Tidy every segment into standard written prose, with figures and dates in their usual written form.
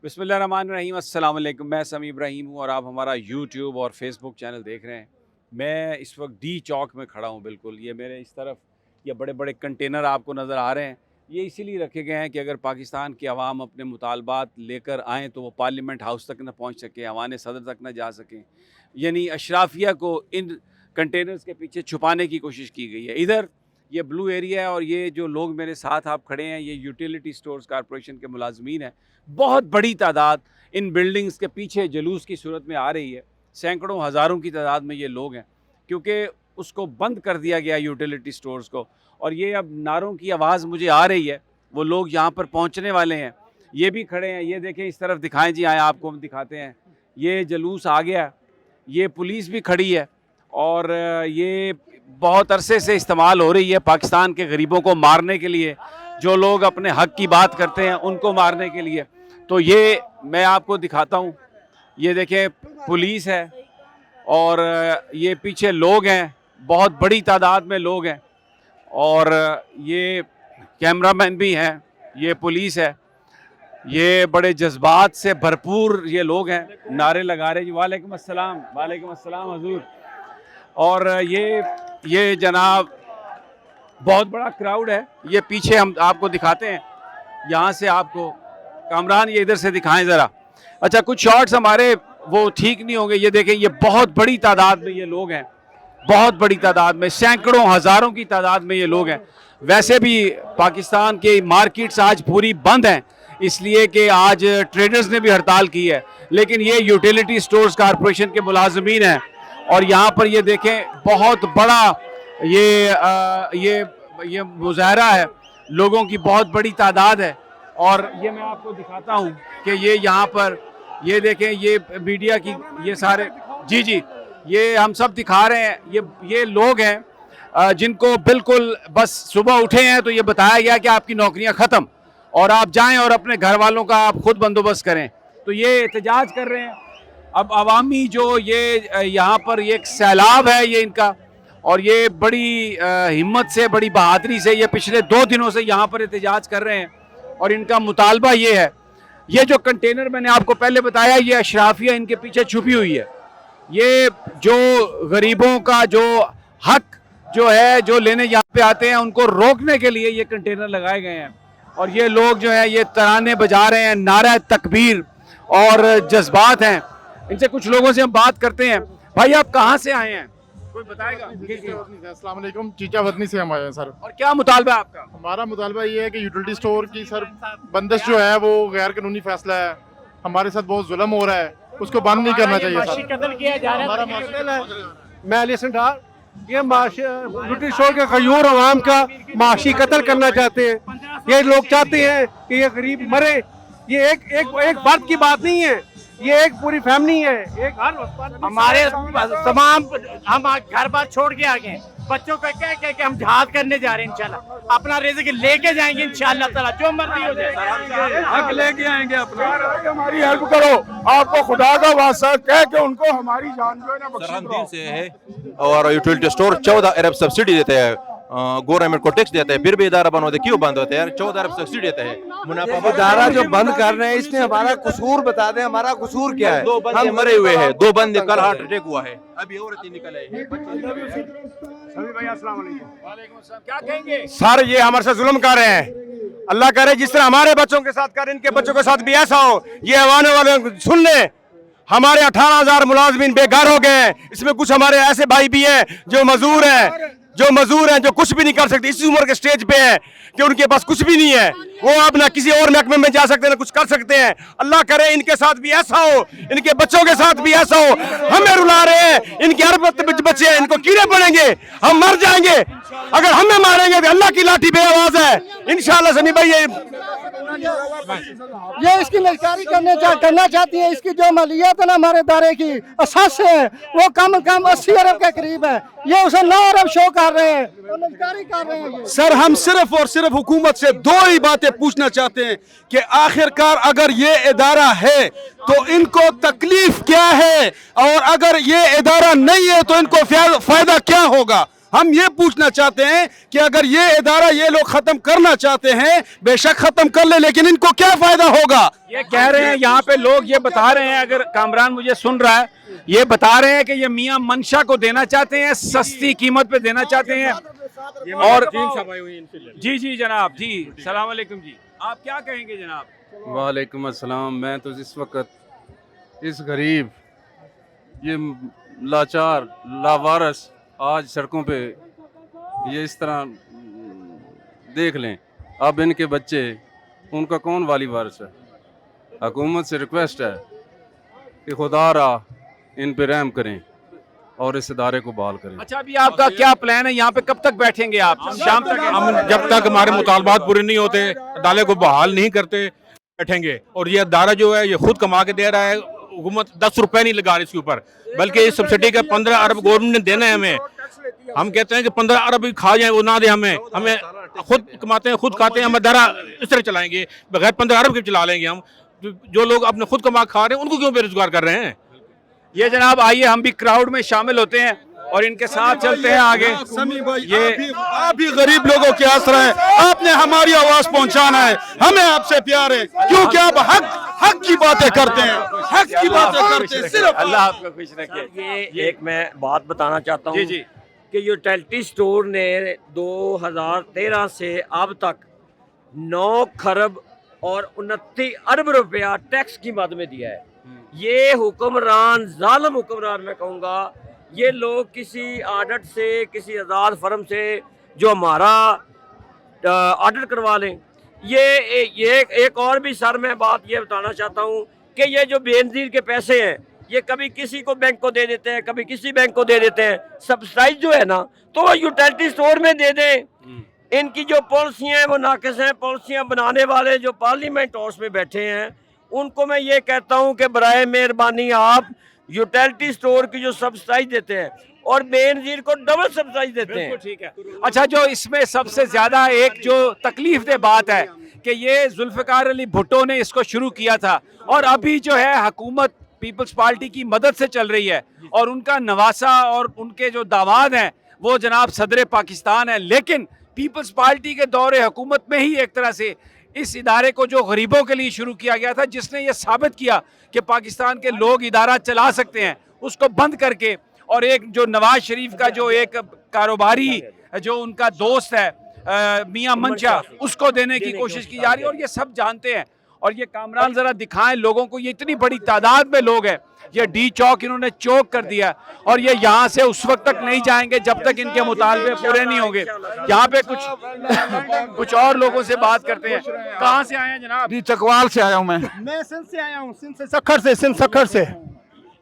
बिस्मिल्लाहिर्रहमानिर्रहीम। अस्सलाम वालेकुम। मैं समी इब्राहिम हूँ और आप हमारा यूट्यूब और फेसबुक चैनल देख रहे हैं। मैं इस वक्त डी चौक में खड़ा हूँ। बिल्कुल ये मेरे इस तरफ ये बड़े बड़े कंटेनर आपको नज़र आ रहे हैं। ये इसीलिए रखे गए हैं कि अगर पाकिस्तान की आवाम अपने मुतालबात लेकर आएँ तो वो पार्लियामेंट हाउस तक न पहुँच सके, ऐवान सदर तक न जा सकें। यानी अशराफिया को इन कंटेनर्स के पीछे छुपाने की कोशिश की गई है। इधर ये ब्लू एरिया है और ये जो लोग मेरे साथ आप खड़े हैं ये यूटिलिटी स्टोर्स कॉरपोरेशन के मुलाजमीन हैं। बहुत बड़ी तादाद इन बिल्डिंग्स के पीछे जुलूस की सूरत में आ रही है। सैकड़ों हज़ारों की तादाद में ये लोग हैं क्योंकि उसको बंद कर दिया गया यूटिलिटी स्टोर्स को। और ये अब नारों की आवाज़ मुझे आ रही है। वो लोग यहाँ पर पहुँचने वाले हैं। ये भी खड़े हैं, ये देखें इस तरफ दिखाएं जी, आए आपको हम दिखाते हैं। ये जुलूस आ गया, ये पुलिस भी खड़ी है और ये बहुत अरसे से इस्तेमाल हो रही है पाकिस्तान के गरीबों को मारने के लिए, जो लोग अपने हक की बात करते हैं उनको मारने के लिए। तो ये मैं आपको दिखाता हूँ, ये देखें पुलिस है और ये पीछे लोग हैं, बहुत बड़ी तादाद में लोग हैं और ये कैमरामैन भी हैं, ये पुलिस है, ये बड़े जज्बात से भरपूर ये लोग हैं, नारे लगा रहे जी वालेकुम अस्सलाम हजूर। और ये जनाब बहुत बड़ा क्राउड है। ये पीछे हम आपको दिखाते हैं, यहाँ से आपको कामरान ये इधर से दिखाएं ज़रा। अच्छा कुछ शॉट्स हमारे वो ठीक नहीं होंगे। ये देखें ये बहुत बड़ी तादाद में ये लोग हैं, बहुत बड़ी तादाद में, सैकड़ों हज़ारों की तादाद में ये लोग हैं। वैसे भी पाकिस्तान के मार्केट्स आज पूरी बंद हैं इसलिए कि आज ट्रेडर्स ने भी हड़ताल की है, लेकिन ये यूटिलिटी स्टोर्स कॉरपोरेशन के मुलाजमीन हैं। और यहाँ पर ये देखें बहुत बड़ा ये मुजाहरा है, लोगों की बहुत बड़ी तादाद है। और ये मैं आपको दिखाता हूँ कि ये यहाँ पर ये देखें, ये मीडिया की ये सारे जी ये हम सब दिखा रहे हैं। ये लोग हैं जिनको बिल्कुल बस सुबह उठे हैं तो ये बताया गया कि आपकी नौकरियाँ ख़त्म और आप जाएं और अपने घर वालों का आप खुद बंदोबस्त करें। तो ये एहतजाज कर रहे हैं। अब अवामी जो ये यहाँ पर ये एक सैलाब है ये इनका, और ये बड़ी हिम्मत से, बड़ी बहादुरी से ये पिछले 2 दिनों से यहाँ पर एहतजाज कर रहे हैं। और इनका मुतालबा ये है, ये जो कंटेनर मैंने आपको पहले बताया ये अशराफिया इनके पीछे छुपी हुई है। ये जो गरीबों का जो हक जो है जो लेने यहाँ पे आते हैं उनको रोकने के लिए ये कंटेनर लगाए गए हैं। और ये लोग जो है ये तराने बजा रहे हैं, नारा तकबीर और जज्बात हैं। इनसे कुछ लोगों से हम बात करते हैं। भाई आप कहाँ से आए हैं, कोई बताएगा? अस्सलाम वालेकुम, चीचा वतनी से हम आए हैं सर। और क्या मुतालबा है आपका? हमारा मुतालबा ये है कि यूटिलिटी स्टोर की सर बंदिश जो है वो गैर कानूनी फैसला है, हमारे साथ बहुत जुल्म हो रहा है, उसको बंद नहीं करना चाहिए सर। कत्ल किया जा रहा है। मैं अली हसन डार, ये यूटिलिटी स्टोर के गयूर अवाम का माशी कत्ल करना चाहते हैं। ये लोग चाहते हैं कि ये गरीब मरे। ये एक फर्द की बात नहीं है, ये एक पूरी फैमिली है। एक हमारे तमाम हम घर बार छोड़ के आ गए, बच्चों को कह के हम जहाद करने जा रहे हैं। इंशाल्लाह अपना रिज़्क़ लेके जाएंगे इंशाल्लाह ताला, जो मर्जी हो जाए हक लेके आएंगे अपना। हमारी हेल्प करो, आपको खुदा का वास्ता कह के उनको हमारी जान जो है ना बख्श सरहद से है। और यूटिलिटी स्टोर 14 अरब सब्सिडी देते हैं, गवर्नमेंट को टैक्स देते हैं, फिर भी इदारा बंद होते क्यों बंद होते हैं? 14 अरब सब्सिडी देते हैं। मुनाफा इदारा जो बंद कर रहे हैं इसने हमारा कसूर बता दें, हमारा कसूर क्या है? 2 बंदे मरे हुए हैं, 2 बंदे कल हार्ट अटैक हुआ है, अभी और 3 निकले हैं। क्या कहेंगे? सर ये हमारे साथ जुल्म कर रहे हैं। अल्लाह करे जिस तरह हमारे बच्चों के साथ कर, इनके बच्चों के साथ भी ऐसा हो। ये आने वाले सुन ले, हमारे 18,000 मुलाजमीन बेघर हो गए हैं। इसमें कुछ हमारे ऐसे भाई भी हैं जो मजदूर हैं, जो कुछ भी नहीं कर सकते, इसी उम्र के स्टेज पे है कि उनके पास कुछ भी नहीं है। वो अब ना किसी और महकमे में जा सकते हैं ना कुछ कर सकते हैं। अल्लाह करे इनके साथ भी ऐसा हो, इनके बच्चों के साथ भी ऐसा हो। हमें रुला रहे हैं, इनके अरबत बच्चे हैं, इनको कीड़े पड़ेंगे, हम मर जाएंगे। अगर हमें मारेंगे तो अल्लाह की लाठी बेआवाज है इंशाल्लाह। सनी भाई ये इसकी निगरानी करना चाहती है। इसकी जो मालियत है ना हमारे दायरे की असास है वो कम 80 अरब के करीब है। ये उसे 9 अरब शो कर रहे हैं, निगरानी कर रहे हैं। सर हम सिर्फ और सिर्फ हुकूमत से 2 ही बातें पूछना चाहते हैं कि आखिरकार अगर ये इदारा है तो इनको तकलीफ क्या है, और अगर ये इदारा नहीं है तो इनको फायदा क्या होगा? हम ये पूछना चाहते हैं कि अगर ये इदारा ये लोग खत्म करना चाहते हैं, बेशक खत्म कर ले, लेकिन इनको क्या फायदा होगा? ये कह रहे हैं यहाँ पे लोग, ये बता रहे हैं, अगर कामरान मुझे सुन रहा है, ये बता रहे हैं कि ये मियां मंशा को देना चाहते हैं, सस्ती कीमत पे देना चाहते हैं। और जी जी जनाब, जी सलाम अलैकुम जी, आप क्या कहेंगे जनाब? वालेकुम अस्सलाम। मैं तो इस वक्त इस गरीब, ये लाचार, लावारस आज सड़कों पे ये इस तरह देख लें, अब इनके बच्चे, उनका कौन वाली वारिस है? हुकूमत से रिक्वेस्ट है कि खुदारा इन पे रहम करें और इस इदारे को बहाल करें। अच्छा, अभी आपका क्या प्लान है? यहाँ पे कब तक बैठेंगे आप? शाम तक? हम जब तक हमारे मुतालबात पूरे नहीं होते, अदालत को बहाल नहीं करते, बैठेंगे। और ये अदारा जो है ये खुद कमा के दे रहा है, हुकूमत 10 रुपए नहीं लगा रही इसके ऊपर, बल्कि इस सब्सिडी का 15 अरब गवर्नमेंट ने देना है हमें। हम कहते हैं कि 15 अरब भी खा जाए वो ना दे हमें, हमें खुद कमाते हैं, खुद खाते हैं, हम अदारा इस तरह चलाएंगे, बगैर 15 अरब के चला लेंगे हम। जो लोग अपने खुद कमा खा रहे हैं उनको क्यों बेरोजगार कर रहे हैं? ये जनाब, आइए हम भी क्राउड में शामिल होते हैं और इनके साथ चलते हैं आगे। समी भाई, ये आप भी गरीब लोगों के आसरा है, आपने हमारी आवाज पहुंचाना है, हमें आपसे प्यार है, क्योंकि आप हक की बातें करते हैं, हक की बातें करते हैं सिर्फ। अल्लाह आपको खुश रखे। ये एक मैं बात बताना चाहता हूँ जी जी, कि यूटिलिटी स्टोर ने 2013 से अब तक 9 खरब और 29 अरब रुपया टैक्स की मद में दिया है। ये हुक्मरान, जालिम हुक्मरान मैं कहूँगा, ये लोग किसी ऑडिट से, किसी आज़ाद फर्म से जो हमारा ऑडिट करवा लें। ये एक और भी सर मैं बात ये बताना चाहता हूँ कि ये जो बेनज़ीर के पैसे हैं, ये कभी किसी को बैंक को दे देते हैं, कभी किसी बैंक को दे देते हैं। सब्सिडाइज जो है ना, तो यूटिलिटी स्टोर में दे दें। इनकी जो पॉलिसियाँ हैं वो नाकिस हैं। पॉलिसियाँ बनाने वाले जो पार्लियामेंट हाउस में बैठे हैं, उनको मैं ये कहता हूँ कि बराए मेहरबानी आप यूटिलिटी स्टोर की जो सब्सिडाइज देते हैं और बेनज़ीर को डबल सब्सिडाइज देते हैं। ठीक है। अच्छा, जो इसमें सबसे ज्यादा एक जो तकलीफ दे बात है कि ये जुल्फ़िकार अली भुट्टो ने इसको शुरू किया था और अभी जो है हुकूमत पीपल्स पार्टी की मदद से चल रही है और उनका नवासा और उनके जो दामाद हैं वो जनाब सदर पाकिस्तान है। लेकिन पीपल्स पार्टी के दौरे हुकूमत में ही एक तरह से इस इदारे को जो गरीबों के लिए शुरू किया गया था, जिसने ये साबित किया कि पाकिस्तान के लोग इदारा चला सकते हैं, उसको बंद करके और एक जो नवाज शरीफ का जो एक कारोबारी जो उनका दोस्त है मियां मंशा, उसको देने की कोशिश की जा रही है। और ये सब जानते हैं। और ये कामरान जरा दिखाएं लोगों को, ये इतनी बड़ी तादाद में लोग हैं। ये डी चौक इन्होंने चौक कर दिया और ये यहाँ से उस वक्त तक नहीं जाएंगे जब तक इनके मुतालबे पूरे नहीं होंगे। यहाँ पे कुछ और लोगों से बात करते हैं। कहाँ से आए हैं जनाब? जी, चकवाल से आया हूँ मैं सिंध से आया हूँ, सिंध से सखर से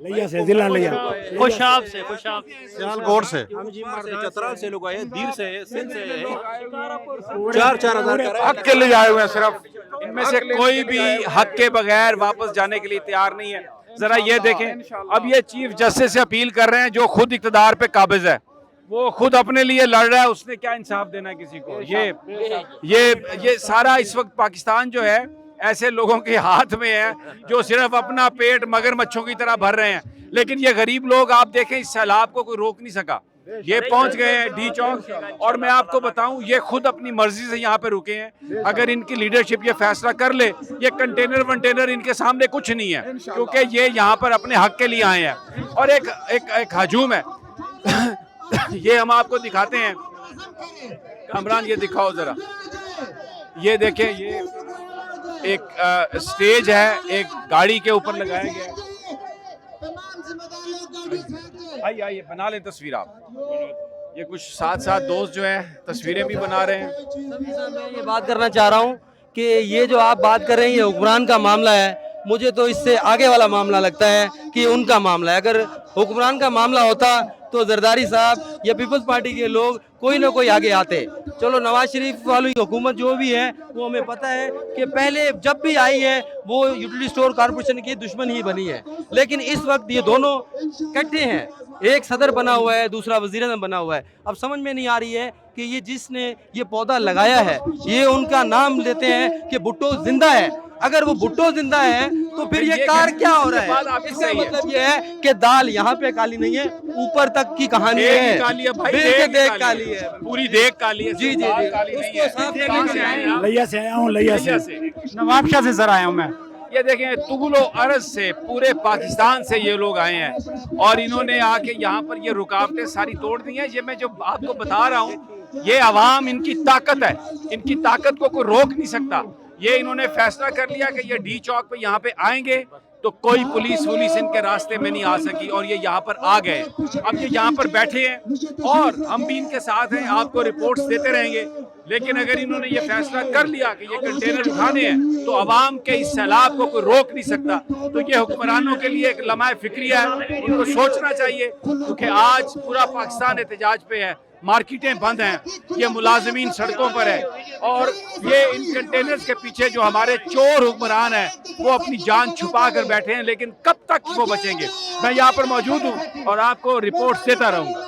लिया से जिला लिया खुशाब से सियालकोट से, चतरा से लोग आए, दीर से, सिंध से, 4-4 हज़ार हक के लिए आए हुए हैं सिर्फ। इनमें से कोई भी हक के बगैर वापस जाने के लिए तैयार नहीं है। जरा ये देखें, अब ये चीफ जस्टिस से अपील कर रहे हैं जो खुद इक़्तिदार पे काबिज है, वो खुद अपने लिए लड़ रहा है, उसने क्या इंसाफ देना है किसी को? ये सारा इस वक्त पाकिस्तान जो है ऐसे लोगों के हाथ में है जो सिर्फ अपना पेट मगरमच्छों की तरह भर रहे हैं। लेकिन ये गरीब लोग आप देखें, इस सैलाब को कोई रोक नहीं सका, ये पहुंच गए हैं डी चौक। और मैं आपको बताऊं, ये खुद अपनी मर्जी से यहाँ पे रुके हैं। अगर इनकी लीडरशिप ये फैसला कर ले, ये कंटेनर वंटेनर इनके सामने कुछ नहीं है, क्योंकि ये यहाँ पर अपने हक के लिए आए हैं। और एक हजूम है ये हम आपको दिखाते हैं। कामरान ये दिखाओ जरा, ये देखें, ये एक स्टेज है, एक गाड़ी के ऊपर लगाया गया है। आइए बना लें तस्वीर आप। ये कुछ साथ दोस्त जो हैं तस्वीरें भी बना रहे हैं। मैं ये बात करना चाह रहा हूँ कि ये जो आप बात कर रहे हैं ये हुक्मरान का मामला है, मुझे तो इससे आगे वाला मामला लगता है कि उनका मामला है। अगर हुक्मरान का मामला होता तो जरदारी साहब या पीपल्स पार्टी के लोग कोई ना कोई आगे आते। चलो नवाज शरीफ वाली हुकूमत जो भी है वो हमें पता है कि पहले जब भी आई है वो यूटिलिटी स्टोर कॉर्पोरेशन की दुश्मन ही बनी है, लेकिन इस वक्त ये दोनों इकट्ठे हैं, एक सदर बना हुआ है, दूसरा वज़ीर आज़म बना हुआ है। अब समझ में नहीं आ रही है कि ये जिसने ये पौधा लगाया है ये उनका नाम लेते हैं कि भुट्टो जिंदा है। अगर वो भुट्टो जिंदा है तो फिर ये कार क्या हो रहा है? इसका मतलब ये है कि दाल यहाँ पे काली नहीं है, ऊपर तक की कहानी है। काली है भाई, देख काली है, पूरी देख काली है। जी जी जी, उसको साफ करने के लिए लिया से आया हूँ, लिया से, नवाबशाह से सर आया हूँ मैं। ये देखें, तुगलो अरज से पूरे पाकिस्तान से ये लोग आए हैं और इन्होंने आके यहाँ पर ये रुकावटें सारी तोड़ दी हैं। ये मैं जो आपको बता रहा हूँ, ये अवाम इनकी ताकत है, इनकी ताकत को कोई रोक नहीं सकता। ये इन्होंने फैसला कर लिया कि ये डी चौक पे यहाँ पे आएंगे तो कोई पुलिस वुलिस इनके रास्ते में नहीं आ सकी और ये यहाँ पर आ गए। अब ये यहाँ पर बैठे हैं और हम भी इनके साथ हैं, आपको रिपोर्ट्स देते रहेंगे। लेकिन अगर इन्होंने ये फैसला कर लिया कि ये कंटेनर उठाने हैं तो अवाम के इस सैलाब को कोई रोक नहीं सकता। तो ये हुक्मरानों के लिए एक लम्हा फिक्रिया है, इनको सोचना चाहिए, क्योंकि आज पूरा पाकिस्तान एहतजाज पे है, मार्केटें बंद हैं, ये मुलाजमीन सड़कों पर है और ये इन कंटेनर्स के पीछे जो हमारे चोर हुक्मरान हैं वो अपनी जान छुपा कर बैठे हैं। लेकिन कब तक वो बचेंगे? मैं यहाँ पर मौजूद हूँ और आपको रिपोर्ट्स देता रहूँगा।